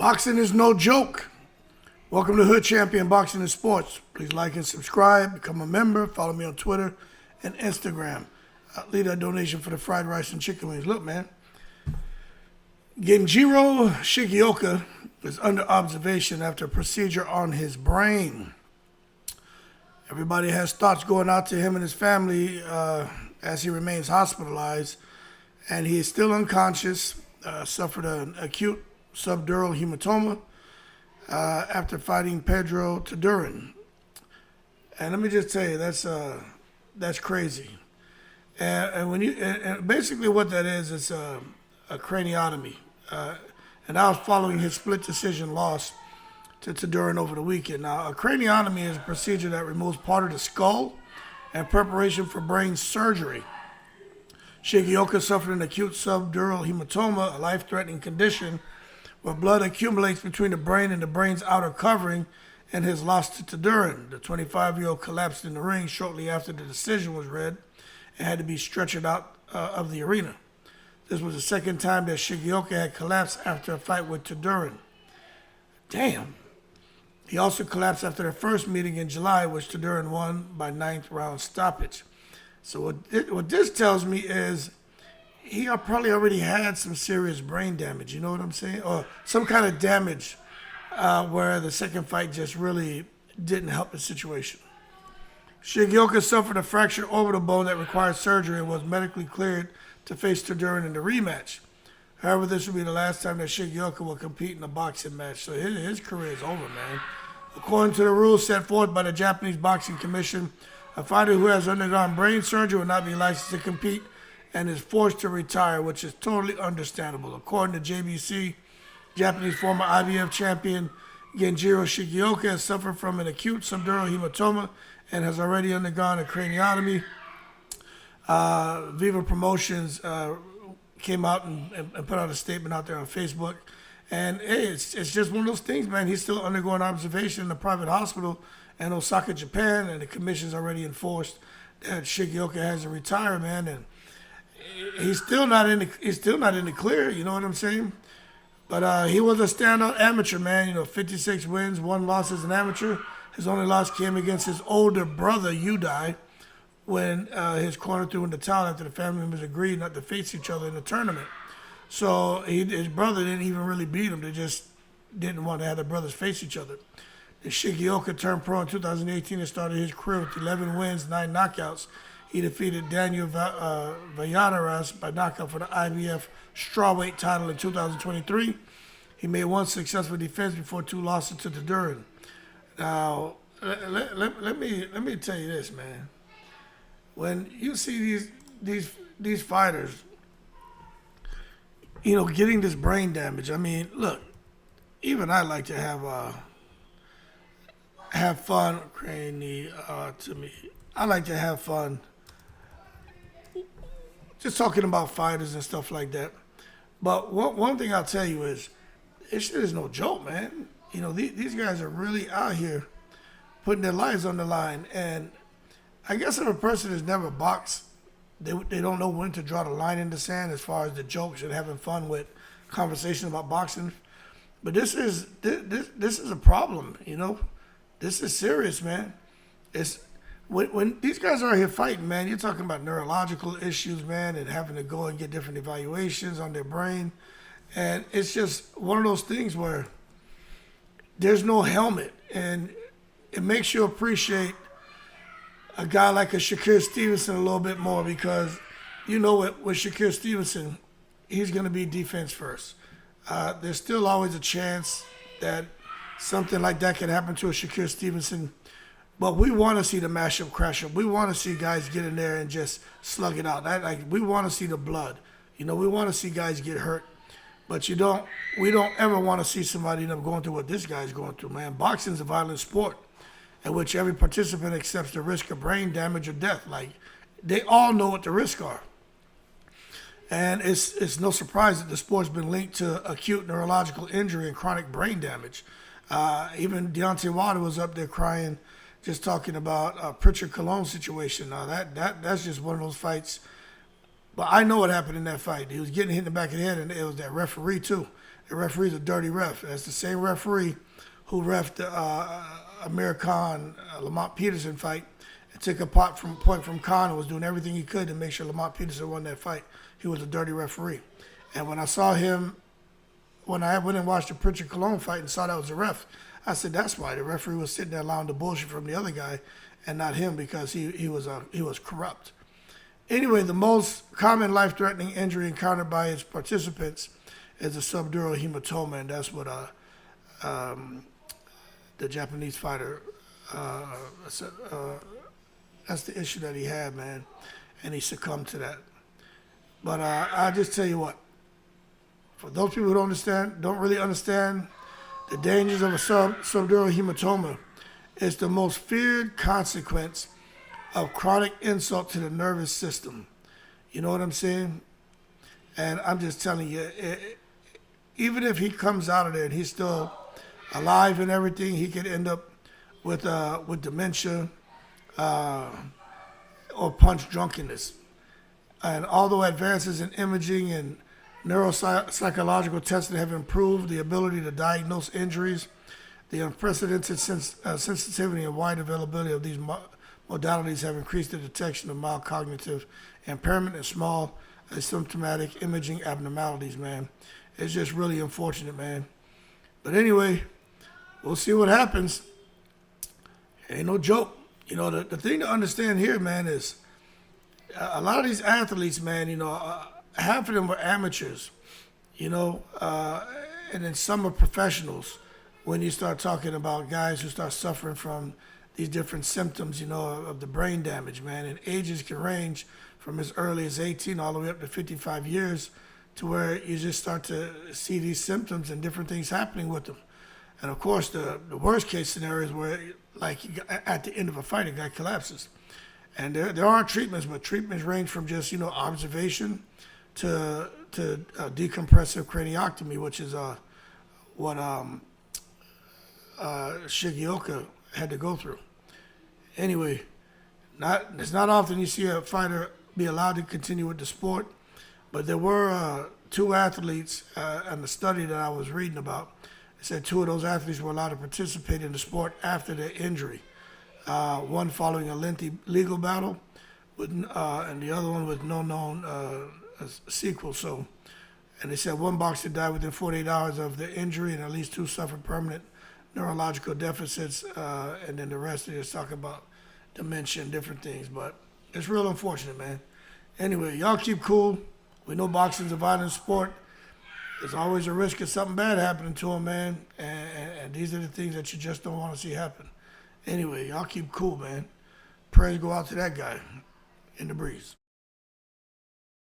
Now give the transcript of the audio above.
Boxing is no joke. Welcome to Hood Champion Boxing and Sports. Please like and subscribe, become a member, follow me on Twitter and Instagram. Leave that donation for the fried rice and chicken wings. Look, man. Ginjiro Shigeoka is under observation after a procedure on his brain. Everybody has thoughts going out to him and his family as he remains hospitalized. And he is still unconscious, suffered an acute subdural hematoma after fighting Pedro Tadurin. And let me just tell you, that's crazy. And when and basically what that is, it's a craniotomy. And I was following his split decision loss to Tadurin over the weekend. Now, a craniotomy is a procedure that removes part of the skull in preparation for brain surgery. Shigeoka suffered an acute subdural hematoma, a life-threatening condition where blood accumulates between the brain and the brain's outer covering, and his loss to Tadurin. The 25-year-old collapsed in the ring shortly after the decision was read and had to be stretchered out of the arena. This was the second time that Shigeoka had collapsed after a fight with Tadurin. Damn. He also collapsed after their first meeting in July, which Tadurin won by 9th round stoppage. So what this tells me is he probably already had some serious brain damage, you know what I'm saying? Or some kind of damage where the second fight just really didn't help the situation. Shigeoka suffered a fractured orbital bone that required surgery and was medically cleared to face Tadurin in the rematch. However, this will be the last time that Shigeoka will compete in a boxing match. So his career is over, man. According to the rules set forth by the Japanese Boxing Commission, a fighter who has undergone brain surgery will not be licensed to compete and is forced to retire, which is totally understandable. According to JBC, Japanese former IBF champion Ginjiro Shigeoka has suffered from an acute subdural hematoma and has already undergone a craniotomy. Viva Promotions came out and put out a statement out there on Facebook. And hey, it's just one of those things, man. He's still undergoing observation in a private hospital in Osaka, Japan, and the commission's already enforced that Shigeoka has to retire, man. And he's still not in the clear, you know what I'm saying? But he was a standout amateur, man. 56 wins, 1 loss as an amateur. His only loss came against his older brother, Udai, when his corner threw in the towel after the family members agreed not to face each other in the tournament. So his brother didn't even really beat him. They just didn't want to have their brothers face each other. And Shigeoka turned pro in 2018 and started his career with 11 wins, 9 knockouts. He defeated Daniel Valladares by knockout for the IBF strawweight title in 2023. He made 1 successful defense before 2 losses to Tadurin. Now, let me tell you this, man. When you see these fighters, getting this brain damage, I mean, look, even I like to have fun. Craniotomy. I like to have fun just talking about fighters and stuff like that. But one thing I'll tell you is, this shit is no joke, man. These guys are really out here putting their lives on the line. And I guess if a person has never boxed, they don't know when to draw the line in the sand as far as the jokes and having fun with conversation about boxing. But this is a problem, This is serious, man. It's when these guys are here fighting, man, you're talking about neurological issues, man, and having to go and get different evaluations on their brain. And it's just one of those things where there's no helmet, and it makes you appreciate a guy like a Shakur Stevenson a little bit more, because with Shakur Stevenson, he's going to be defense first. There's still always a chance that something like that can happen to a Shakur Stevenson, but we want to see the mashup crash up. We want to see guys get in there and just slug it out. We want to see the blood. We want to see guys get hurt, but we don't ever want to see somebody end up going through what this guy's going through, man. Boxing's a violent sport in which every participant accepts the risk of brain damage or death. They all know what the risks are. And it's no surprise that the sport's been linked to acute neurological injury and chronic brain damage. Even Deontay Wilder was up there crying, just talking about Pritchard Colon's situation. Now that's just one of those fights But I know what happened in that fight. He was getting hit in the back of the head, and it was that referee too. The referee's a dirty ref. That's the same referee who reffed the Amir Khan Lamont Peterson fight and took a point from Khan and was doing everything he could to make sure Lamont Peterson won that fight. He was a dirty referee. And when I saw him, when I went and watched the Pritchard Cologne fight and saw that was a ref, I said that's why the referee was sitting there allowing the bullshit from the other guy and not him, because he was corrupt. Anyway, the most common life-threatening injury encountered by its participants is a subdural hematoma, and that's what the Japanese fighter, that's the issue that he had, man, and he succumbed to that. But I just tell you what, for those people who don't really understand the dangers of a subdural hematoma, it's the most feared consequence of chronic insult to the nervous system. You know what I'm saying? And I'm just telling you, even if he comes out of there and he's still alive and everything, he could end up with dementia or punch drunkenness. And although advances in imaging and neuropsychological testing have improved the ability to diagnose injuries, the unprecedented sensitivity and wide availability of these modalities have increased the detection of mild cognitive impairment and small asymptomatic imaging abnormalities, man. It's just really unfortunate, man. But anyway, we'll see what happens. Ain't no joke. You know, the thing to understand here, man, is a lot of these athletes, man, you know, half of them were amateurs, you know, and then some are professionals. When you start talking about guys who start suffering from these different symptoms, you know, of the brain damage, man. And ages can range from as early as 18 all the way up to 55 years to where you just start to see these symptoms and different things happening with them. And of course, the worst case scenario is where, like, at the end of a fight, a guy collapses. And there are treatments, but treatments range from just, you know, observation to decompressive craniotomy, which is what Shigeoka had to go through. Anyway, it's not often you see a fighter be allowed to continue with the sport, but there were two athletes in the study that I was reading about. It said two of those athletes were allowed to participate in the sport after their injury. One following a lengthy legal battle, and the other one with no known sequel. So, and they said one boxer died within 48 hours of the injury, and at least two suffered permanent neurological deficits, and then the rest of it is talking about dementia and different things. But it's real unfortunate, man. Anyway, y'all keep cool. We know boxing's a violent sport. There's always a risk of something bad happening to them, man. And these are the things that you just don't want to see happen. Anyway, y'all keep cool, man. Prayers go out to that guy in the breeze.